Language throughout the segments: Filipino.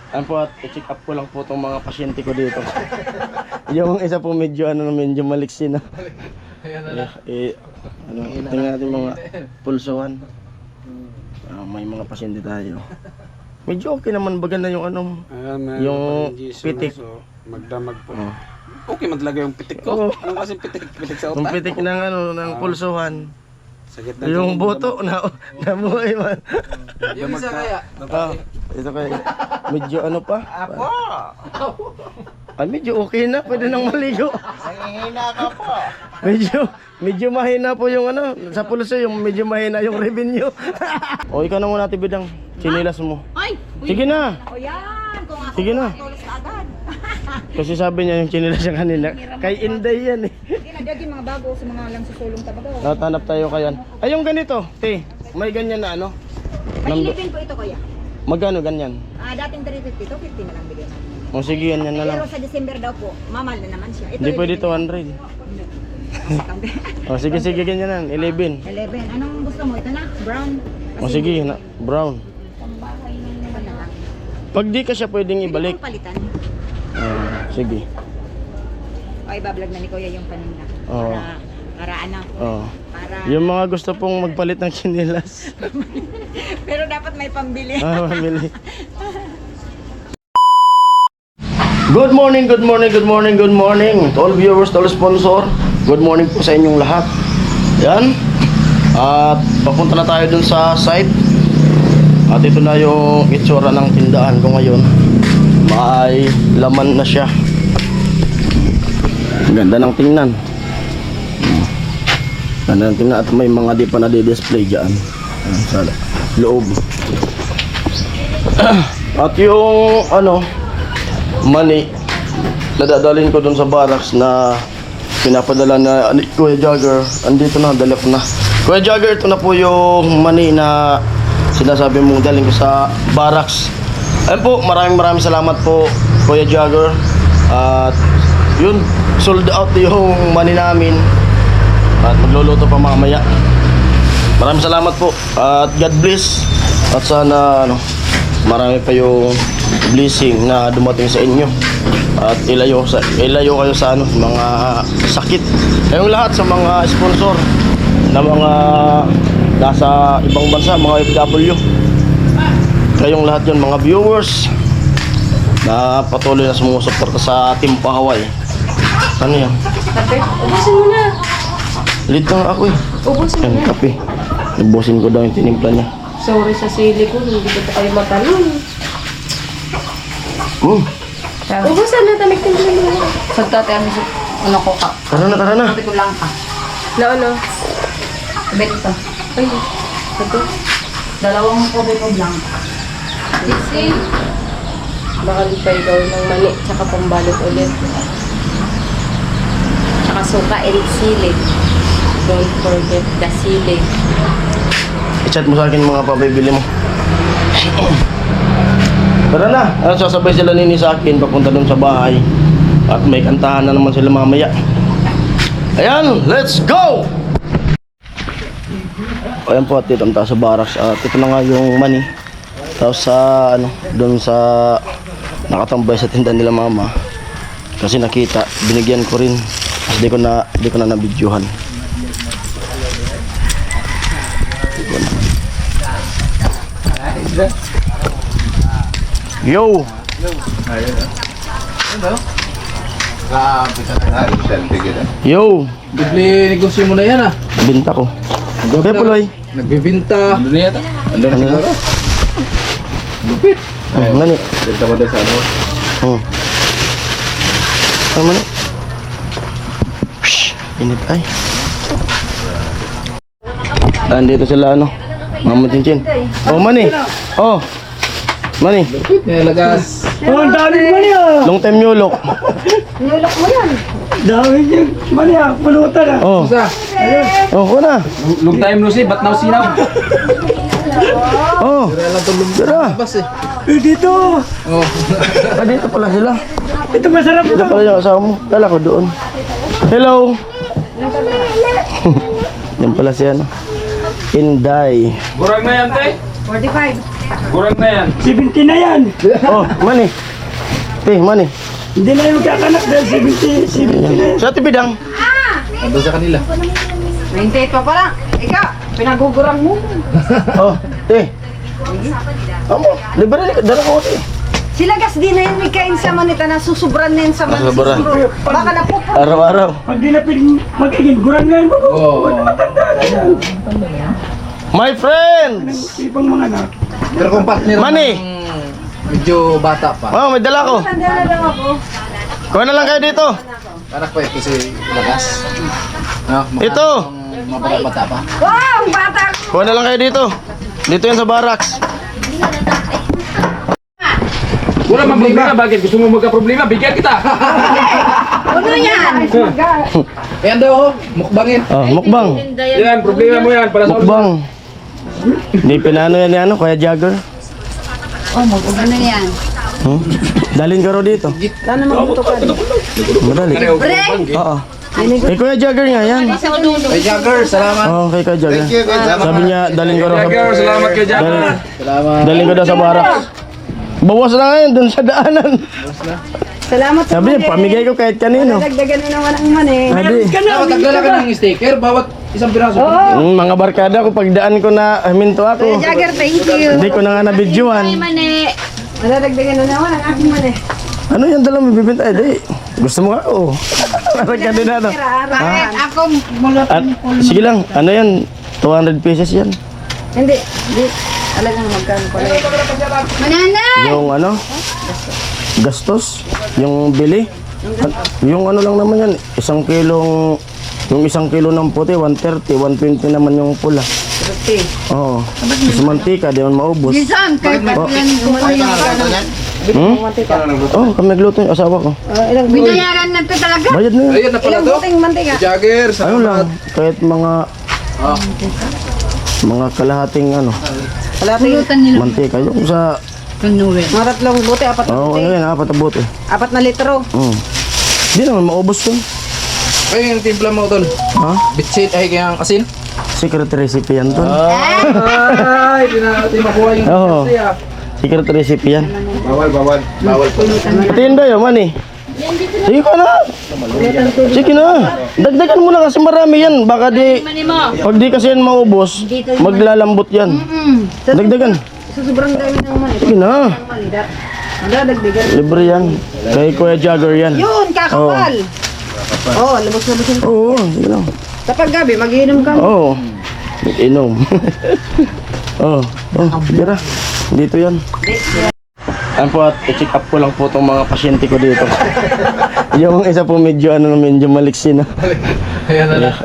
Ano po at i-check up ko lang po itong mga pasyente ko dito. Yung isa po medyo maliksin na. Tingnan natin mga pulsuhan. May mga pasyente tayo. Medyo okay naman baga na yung yung pitik. Magdamag po. Okay man talaga yung pitik ko. Ano kasi pitik sa Yung utak? pitik ng ng pulsuhan. Sakit na Yung boto nabuhay man. yung isa kaya. Ito kaya medyo pa? Apo. Ay medyo okay na, pwede nang maligo. Nangihina ka po. Medyo mahina po yung sa pulso, yung medyo mahina yung revenue. O ikaw na muna tibidang chinilas mo. Ay! Sige na. O yan! Kung ako Sige na. tulis ka agad. Kasi sabi niya yung chinilas niya kanina. Kay Inday yan eh. Hindi na dyan mga bago sa mga lang susulong tabaga. Tatanap tayo kayan. Ay yung ganito, te. May ganyan na May ilipin po ito kuya. Magkano ganyan? Dating 350 to 50 na lang bigay natin. O sige, yan na lang. Pero sa December daw po, mamahal na naman siya. Ito Hindi pwede 200. O sige, ganyan na. 11. 11. Anong gusto mo? Ito na? Brown? O sige, brown. Pambahay naman na lang. Pag di ka siya pwedeng ibalik. Pwede mong palitan. Sige. O ibablog na ni kuya yung kanina. Oo. Para ano? Oh. Para... Yung mga gusto pong magpalit ng chinilas. Pero dapat may pambili. Mamili. Good morning to all viewers, to all sponsor. Good morning po sa inyong lahat. Yan. At papunta na tayo dun sa site. At ito na yung itsura ng tindahan ko ngayon. May laman na siya. Ganda ng tingnan. Ganda ng tingnan at may mga di pa na-display dyan. Sa loob. At yung money nadadalhin ko dun sa barracks na pinapadala na Kuya Jagger. Andito na, dala ko na. Kuya Jagger, ito na po yung money na sinasabi mong dalhin ko sa barracks. Ayun po, maraming salamat po Kuya Jagger. At yun, sold out yung money namin. At magluluto pa mamaya. Maraming salamat po. At God bless. At sana marami pa yung blessing na dumating sa inyo. At ilayo kayo sa mga sakit. Kayong lahat sa mga sponsor na mga nasa ibang bansa, mga FW. Kayong lahat yun, mga viewers na patuloy na sumusuporta sa Team Pahaway. Ano yan? Kape? Ubusin mo na. Lito nga ako eh. Ubusin mo Yan, na. kape. Ubusin ko daw yung tinimpla niya. Sorry sa sili ko, hindi ko pa kayo matanong. Ubusan na, tamik-timik mo. Sagtate ang ko ka. Tara na. Sabi ko lang ka. Na ano? Bento. Ay, ito. Dalawang kobe ko lang. Sisi. Baka lipay daw ng mani, tsaka pambalot ulit. Tsaka suka and sili. Don't forget the sili. I-chat mo sa akin mga pabibili mo. Tara na. Sasabay sila nini sa akin papunta dun sa bahay. At may kantahan na naman sila mamaya. Ayan, let's go! Ayan po, at dito ang taas sa barracks. At ito na nga yung money. Tapos sa dun sa nakatambay sa tindahan nila mama. Kasi nakita, binigyan ko rin. Kasi di ko na nabidyohan. Yo! Yo! Bibli negosyo mo na yan Binta ko. Kaya puloy. Nagbibinta. Ano na yata? Ano na siguro? Lupit. Mani. Benta mo doon sa ano? Mani. Shhh! Init ay. Andito sila Mama Cincin. Oh, mani. Oh. Mani. Lupit. Lagas. Ang daming mani ah! Long time nyulok. Nilok mo yan. Daming yung mani ah! Pulutan ah! Oh. Isa. Oh, kuna. Long time no see, ba't now sinab? Oh. Tara. Bas eh. Dito! Oh. Dito pala sila. Ito masarap Dito ito! pala yung asawa mo. Dala ko doon. Hello. Yan pala si Inday. Burang na yan, te. 45. Kurang na yan. 70 na yan. Oh, Manny. Manny. Hindi na yung magkakanak dahil 70 na yan. Sa Ate Bidang. Ando sa kanila. 28 pa pala. Ikaw, pinagugurang mo. Oh, Amo, libre ka. Dala ko, Sila gas din na yun, may kain sa manita na susubran na yun sa manita. Sobra. Baka na po. Araw-araw. Pag di na magiging gurang na yan, matanda na yan. My friends! Ibang mga anak. Pero kung partner Manny! medyo bata pa. Oh, may dala ko. Tanda na lang ako. Kuha na lang kayo dito. Anak pa ito si Lagas. No, Ito. mga bata pa. Wow, ang bata ko. Kuha na lang kayo dito. Dito yan sa barracks. Wala mang problema, bakit? Gusto mo magka-problema? Bigyan kita! Ano yan? Ayan daw, mukbangin. Oh, mukbang. Yan, problema mo yan para sa Mukbang. Hindi pinano yan ni ano, Kuya Jagger. Ano yan? Dalhin ka raw dito. Sana magbuto ka. Madali. Oo. Kay Kuya Jagger nga yan. Hey, Jagger, salamat. Oo, kay Kuya Jagger. Sabi niya, dalhin ko raw Jagger, salamat kay Jagger. Salamat. Dalhin ko daw sa barracks. Bawas na ngayon dun sa daanan. Salamat sa Sabi niya, pamigay ko kahit kanino. Dagdagan na naman ang mani. Sabi, Dapat tagdala ka ng sticker, bawat isang piraso. mga barkada ko, pagdaan ko na minto ako. Jagger, thank you. Hindi ko na nga nabidyoan. Mani. Madadagdagan na naman ang aking mani. Ano yan dala mo bibenta? Eh, di. Gusto mo nga? Oo. Barkada na to. Bakit ako mulot? Sige lang, ano yan? 200 pesos yan. Hindi. Hindi. Alagang magkano pala. Mananay! Yung ano? Gastos? Yung bili? Yung ano lang naman yan, isang kilong, yung isang kilo ng puti, 130, 120 naman yung pula. Oo. Sa mantika, di man maubos. Bisan, kahit pa yan Oh, kami nagluto yung asawa ko. ilang binayaran na ito talaga. Bayad na yun. Ayan na pala Ilang to. buting mantika. Jagger, Ano lang, kahit mga Ah, mga kalahating ano, Pulutan nila. mantika. Yung sa, Mga tatlong buti, apat na ano buti. yan, apat na buti. 4 na litro. Di naman maubos yun. ay, yung timpla mo tol. Ha? Bitsit, ay kayang asin. Secret recipe yan to. Ay, di makuha yung Oo. siya. Secret recipe yan. Bawal po. Tinda yun, mani. Sige ka na. Sige na. Dagdagan mo na kasi marami yan. Baka di, pag di kasi yan maubos, maglalambot yan. Dagdagan. Sa sobrang dami ng mani. Sige na. Madadagdagan. Libre yan. Kay Kuya Jagger yan. Yun, kakapal. Oh, labos-labosin. Oo, sige lang. Kapag gabi, mag-iinom ka. Oo. Inom. Oh, tira. Dito yan. Ano po at i-check up ko lang po itong mga pasyente ko dito. Yung isa po medyo maliksi na. Ayan na.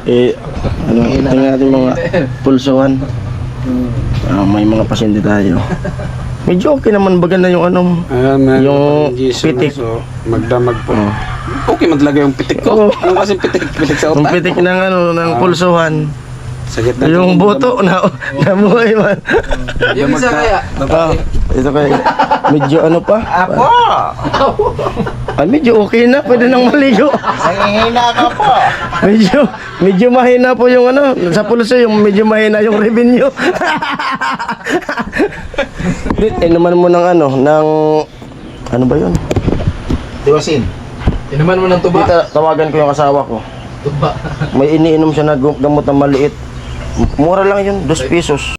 Ano, tingnan natin mga pulsuhan. May mga pasyente tayo. Medyo okay naman baga na yung ano, yung pitik. Magdamag po. Okay man talaga yung pitik ko. Ano kasi pitik sa Yung utak? pitik ng ano, ng pulsuhan. Sakit na Yung buto na nabuhay man. Yung isa kaya. Ito kaya medyo ano pa? Apo! Medyo okay na, pwede nang maligo. Nangihina ka po. Medyo mahina po yung ano, sa pulso yung medyo mahina yung revenue. Inuman mo ng ano, ng ano ba yun? Diwasin. Inuman mo ng tuba. Tawagan ko yung asawa ko. Tuba. May iniinom siya na gamot na maliit. Mura lang yun, 2 pesos.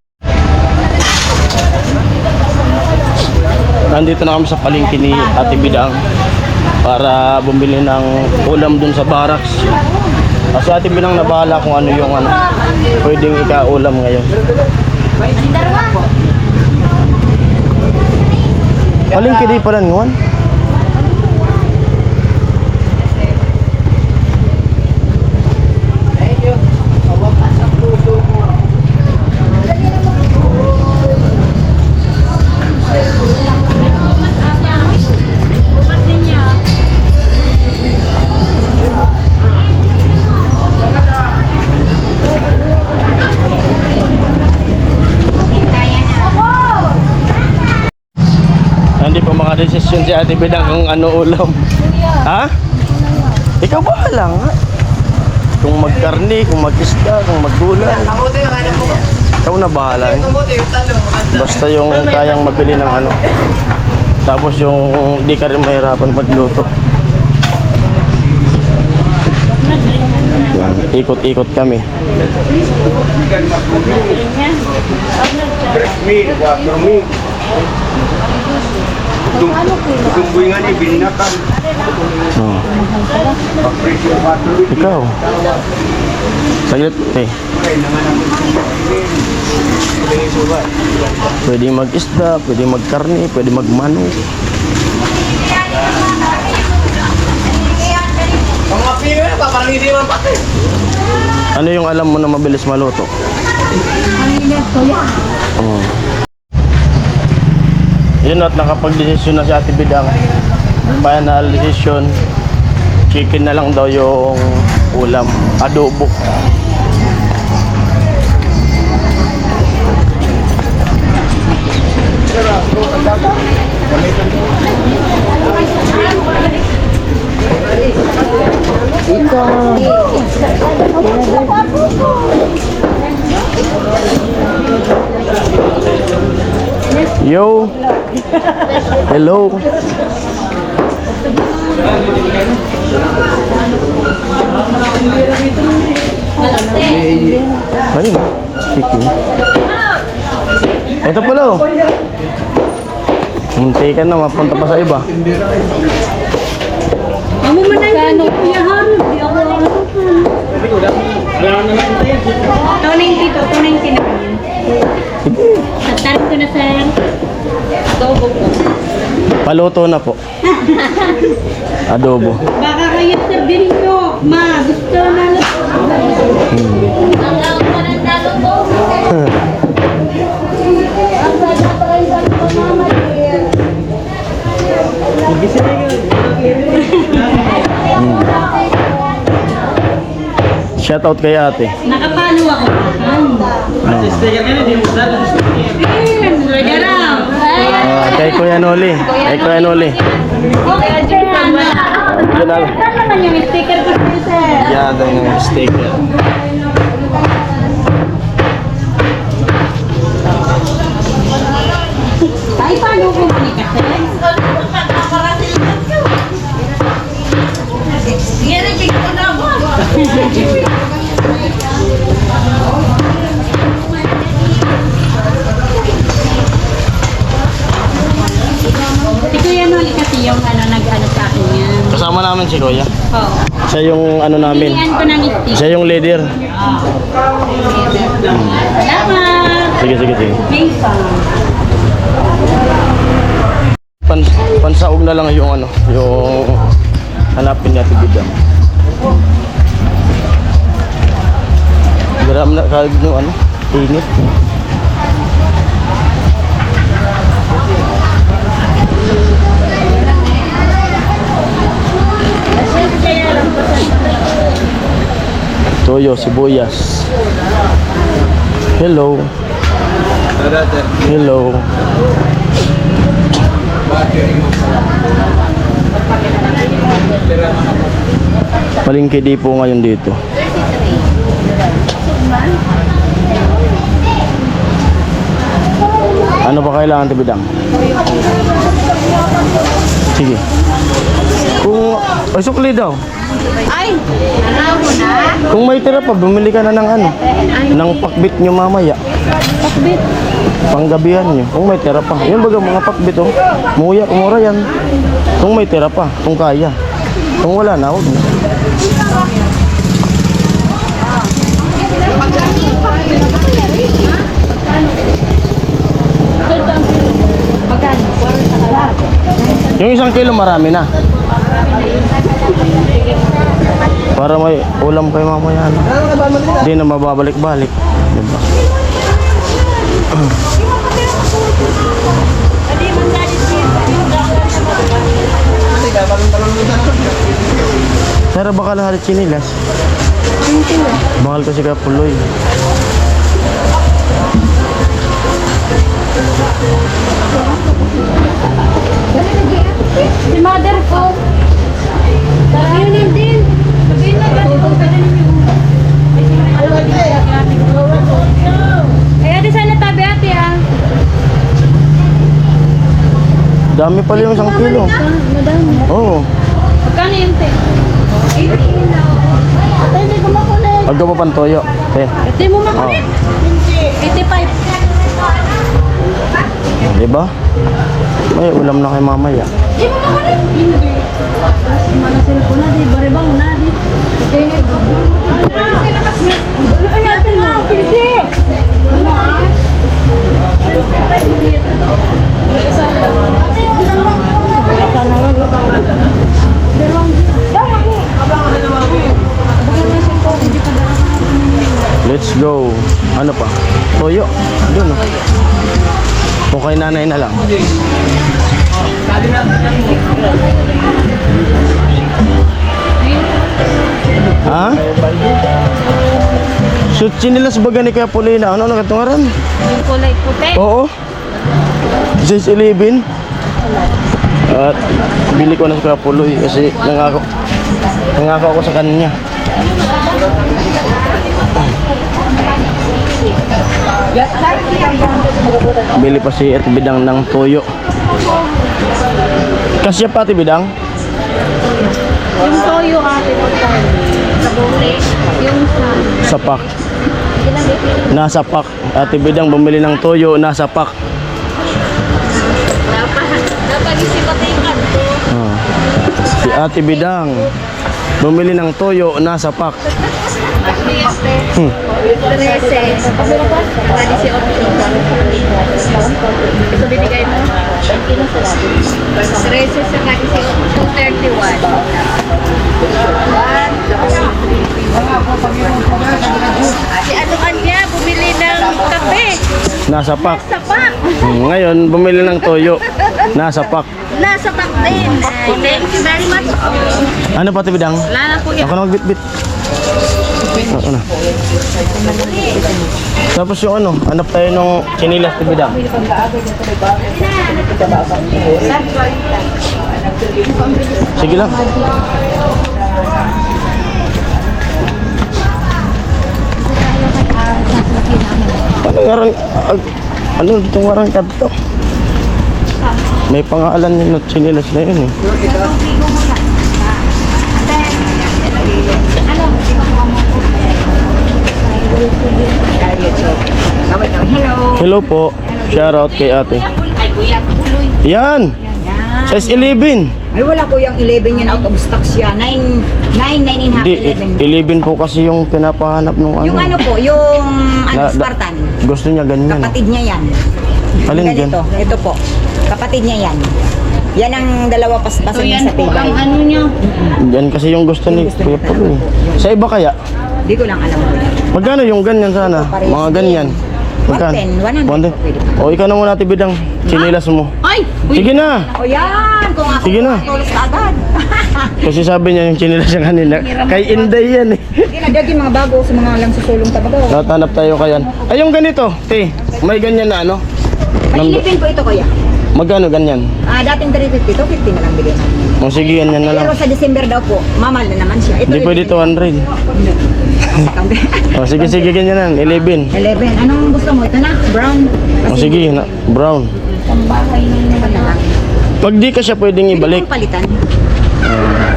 Nandito na kami sa palengke ni Ate Bidang para bumili ng ulam dun sa barracks. Kasi Ate Bidang nabahala kung ano yung ano, pwedeng ika-ulam ngayon. Palengke di pala ngayon. Hindi pa makadesisyon si Ate Bidang kung ano ulam. Ha? Ikaw bahala nga. Kung magkarni, kung mag-isda, kung maggulay. Ikaw na bahala eh. Basta yung kayang mabili ng ano. Tapos yung di ka rin mahirapan magluto. Yan, ikot-ikot kami. Oh. Ikaw. Saglit, eh. Pwede mag-isda, pwede mag-karne, pwede mag-manok. Ano yung alam mo na mabilis maluto? Oh. Yun at nakapag-desisyon na si Ate Bidang. Final decision. Chicken na lang daw yung ulam. Adobo. Yo. Hello. Ano yun? Chicken. Ito pala oh. Hintay ka na, mapunta pa sa iba. Amo man na yung kuya Harold. Di ako Tuning dito, tuning tinamin. Tatarin ko na sa adobo ko. Paluto na po. Adobo. Baka kayo sabihin nyo, ma, gusto na lang. Ang lang ko ng naluto. Shoutout kay ate. Nakapalo ako. Kay Kuya Noli. Kay Kuya Noli. Okay, Jordan. Saan naman yung sticker ko sir? Yan ang sticker. Ay, paano ko manikas eh? Si Kuya Noli kasi yung nag-ano sa akin yan. Kasama namin si Kuya. Oo. Siya yung ano namin. Pilihan ko ng stick. Siya yung leader. Salamat! Sige, sige, sige. Thanks, Pansaog na lang yung ano, yung hanapin niya Ate Bidang. Garam na kagad yung ano, init. Toyo, sibuyas. Hello. Hello. Palengke di po ngayon dito. Ano pa kailangan, Ate Bidang? Sige. Kung ay sukli daw. Ay, ano mo na? Kung may tira pa, bumili ka na ng ano? Ng pakbit nyo mamaya. Pakbit. Panggabihan nyo. Kung may tira pa. Yan baga mga pakbit oh. Muya, mura yan. Kung may tira pa, kung kaya. Kung wala na, huwag na. Yung 1 kilo marami na. Para may ulam kayo mamaya. Hindi na mababalik-balik. Diba? Pero baka lahat chinilas. Mahal kasi ka puloy. Si mother ko. Yun din. Sabihin na ba? Ayan Dami pala yung 1 kilo. Madami. Oo. Magkano yun, te? 80. Ate, hindi ko makulit. Pagka pa pantoyo. Eh. Hindi mo makulit. 85. Diba? May ulam na kay mamaya. Hindi mo makulit. Hindi. Manasin ko na, di. Baribang na, di. Okay. Ay, natin mo. Hindi. Ano, ah? Let's go. Ano pa? Toyo. Doon, no? Kung kay nanay na lang. Ha? Shoot chinilas baga ni Kaya Pulina. Ano na katungaran? Yung kulay puti. Oo. 611. At bili ko na sa Kaya Puloy kasi nangako ako sa kanya. Bili pa si Ate Bidang ng toyo. Kasya pa Ate Bidang? Yung toyo ate ko tayo. Sa bule. Yung sa... Sa pak. Nasa pak. Ate Bidang bumili ng toyo, nasa pak. Dapat isipat na yung kanto. Ah. Si Ate Bidang bumili ng toyo, nasa pak. 13. Tadi si Otto. Ito binigay mo. 13 sa kaki si Otto. 231. Si ano kanya, bumili ng kape. Nasa pak. Sa pak. Ngayon bumili ng toyo, nasa pak. Nasa pak din. Thank you very much. Ano pa Ate Bidang? Wala na po yan. Ako na magbitbit. Ako na. Tapos yung ano, hanap tayo ng chinilas Ate Bidang. Sige lang. Ano ngaran? Ano itong warang kadto? May pangalan yung chinilas na yun eh. Hello po. Shoutout kay ate. Yan! Size 11. Ay, wala po yung 11 yan, out of stock siya. 9.5, Hindi, 11. 11 po kasi yung pinapahanap nung ano. Yung ano po, yung Na- Spartan. Gusto niya ganyan. Kapatid niya yan. Alin Ganito, ito po. Kapatid niya yan. Yan ang dalawa paspasan niya sa tibay. ano niya. Yan kasi yung gusto ni Gusto Kuya niya Paul eh. Sa iba kaya? Di ko lang alam po yan. Magkano yung ganyan sana? Mga ganyan. 110, 100 po pwede. O ikaw na muna Ate Bidang. Chinilas mo. Ay! Sige na! O yan! Kung ako Sige na. tulos ka agad. Kasi sabi niya yung chinilas niya kanina. Kay Inday yan eh. Hindi na dyan mga bago sa mga lang susulong tabago. Tatanap tayo kayan. Ay yung ganito, te. May ganyan na ano? Mailipin po ito kuya. Magkano ganyan? Dating 350 ito, 50 na lang bigyan natin. O sige, ganyan na lang. Pero sa December daw po, mamahal na naman siya. Ito Hindi pwede 200. O sige, sige, ganyan lang. 11. 11. Anong gusto mo? Ito na? Brown? O sige, brown. Pambahay na lang. Pag di ka siya pwedeng ibalik. Ibalik. Palitan.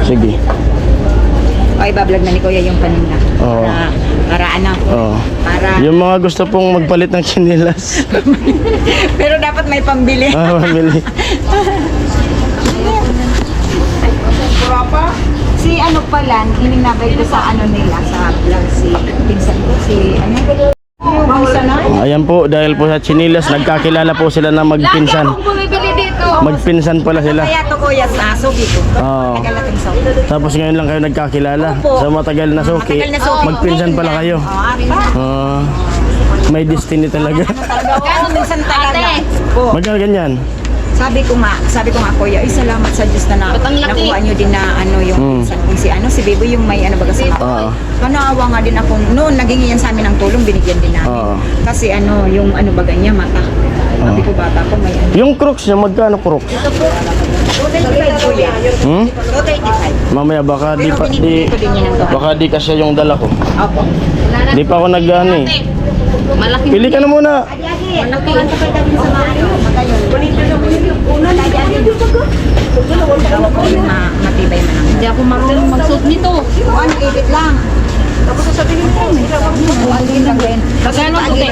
Sige. O, ibablog na ni Kuya yung kanina. Oo. Para ano? Oh. Para... Yung mga gusto pong magpalit ng chinilas. Pero dapat may pambili. Mamili. Si ano pala, ininabay ko sa ano nila, sa vlog si pinsan ko, si ano? Yung isa na? Ayan po, dahil po sa chinilas, nagkakilala po sila na magpinsan. Bumibili dito. Magpinsan pala sila. Kaya to Kuya sa Suki ko. Oo. Nagalating Suki. Tapos ngayon lang kayo nagkakilala. Opo. Sa matagal na suki, Matagal na Suki. magpinsan pala kayo. May destiny talaga. Talaga, minsan talaga. Po. Magkano ganyan? Sabi ko nga Kuya, salamat sa Diyos na Ba't ang laki? nakuha nyo din na ano yung pinsan kong si Bebo yung may ano baga sa Oo. Naawa nga din ako noon, naging yan sa amin ng tulong, binigyan din namin. Oo. Kasi ano, yung ano baga niya, mata. Sabi ko bata ko, may ano. Yung crooks niya, magkano crooks? Ito po, 235 Kuya. Hmm? 235. Mamaya baka di Pero pa binibili ko din yan ng baka di kasi yung dala ko. Opo. Di pa ako nag-ano eh. Malaki. Pili ka na muna. Malaki. Malaki. Ang kapal din sa mga ano, magayon. Bonito na mo yung una. nito? 180 lang. Tapos sasabihin mo, alin lang din. Magkano to, te?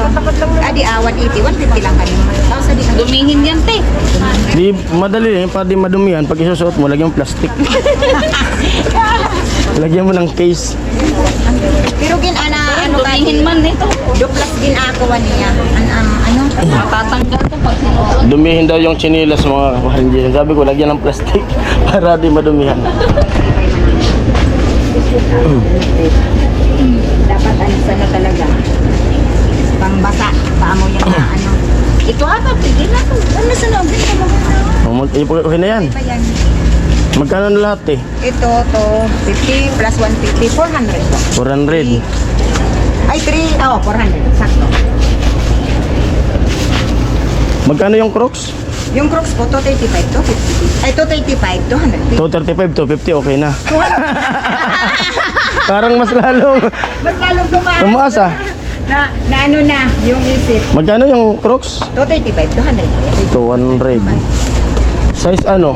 Adi, 180, 150 lang kanina. Tapos adi, Dumihin yan, te. Di madali rin, para di madumihan. Pag isusuot mo, lagyan mo plastic. Lagyan mo ng case. pero ana, ano Dumihin man nito. duplas gin ako niya. Ano? Matatanggal to pag sinuot. Dumihin daw yung chinilas mga kaparindiyan. Sabi ko, lagyan ng plastic para di madumihan. Dapat ano talaga. Pangbasa. Paamo yan na ano. Ito ata, pwede na to. Ano sa loob? Okay na yan. Pa yan. Magkano na lahat eh? Ito, to, 50 plus 150, 400 po. 400. Ay, 400. Sakto. Magkano yung Crocs? Yung Crocs po, 235 to 50. Ay, 235, 250. 235, 250, okay na. Parang mas lalong Mas lalong tumaas. tumaas ah. Na ano na, yung isip. Magkano yung Crocs? 235, 200. 200. Size ano?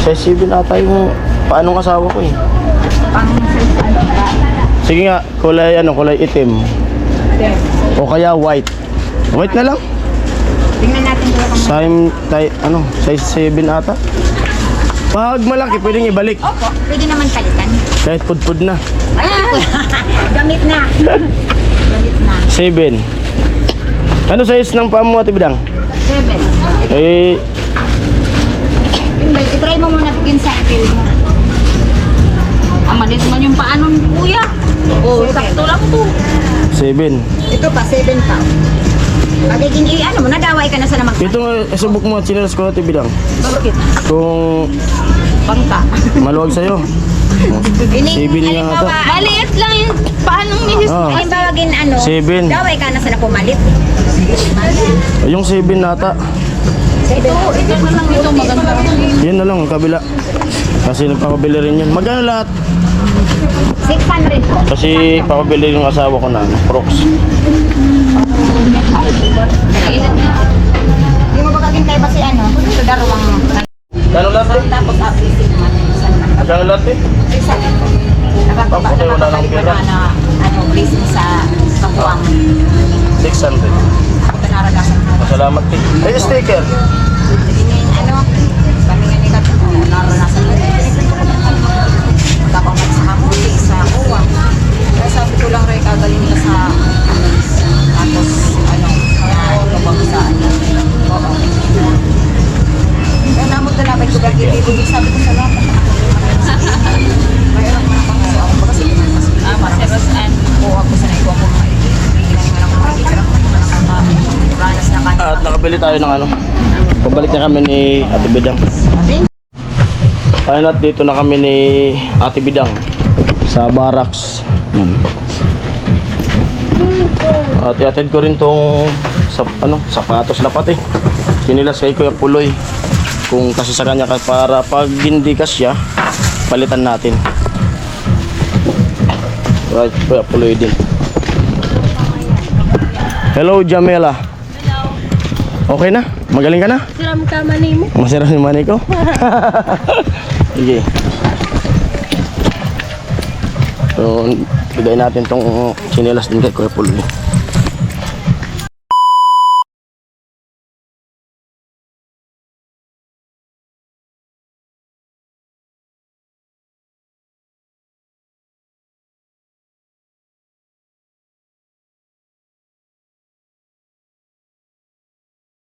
Size 7 ata yung paanong asawa ko eh. Pang ano ba? Sige nga, kulay ano, kulay itim. O kaya white. White na lang. Tingnan natin kung Size 7 ata. Pag malaki, pwedeng ibalik. Opo, pwede naman palitan. Kahit pudpud na. Ay, gamit na. Gamit na. 7. Ano size ng paa mo, Ate Bidang? 7. Eh, I-try mo muna bigyan sa feel mo. Ang malit man yung paano ni kuya. Oh, sakto lang to. 7. Ito pa, 7 pa. Pagiging ano mo, nadaway ka na sa namang. Ito nga, subok mo at sinilas ko, Ate Bidang. Bakit? Kung Bangka. maluwag sa'yo. 7 nga ata. Maliit lang yung paano misis. Ah. Ay, bawagin ano, 7. daway ka na sa napumalit. Yung 7 nata. Ito na lang ito maganda. Yan na lang, ang kabila. Kasi nagpapabili rin yun. Magkano lahat? 600 po. Kasi papabili yung asawa ko na Crocs. Hindi mo ba kagintay ba si ano? Ito darwang. Kano lahat eh? Tapos abisi naman. Kano lahat eh? Okay, wala lang pera. Ano, blessing sa kabuang. 600. Ito naragasan mo. Salamat eh. Eh, sticker. Ini ano, kami nga nila naranasan mo. Tapos sa kamuti, sa uwang. Kaya sabi ko lang rin kagaling nila sa tapos ano, lubang sa ano. Oo. Kaya namot na labay ko gagawin. Sabi ko sa lahat. Mayroon mo na pang kasi ako. Kasi Maserosan. oo, ako sa naiwa ko mga ilang nga ako makikira ko mga ranas na kanina. At nakabili tayo ng ano. Pabalik na kami ni Ate Bidang. Ayun at dito na kami ni Ate Bidang sa barracks. At iatid ko rin tong sapatos na pati. Kinilas kay Kuya Puloy. Kung kasi sa kanya para pag hindi kasya, palitan natin. Right, Kuya Puloy din. Hello, Jamela. Okay na? Magaling ka na? Siram ka mani mo. Masira yung money ko? Sige. So, bigay natin tong chinelas din kay Kuya Puloy.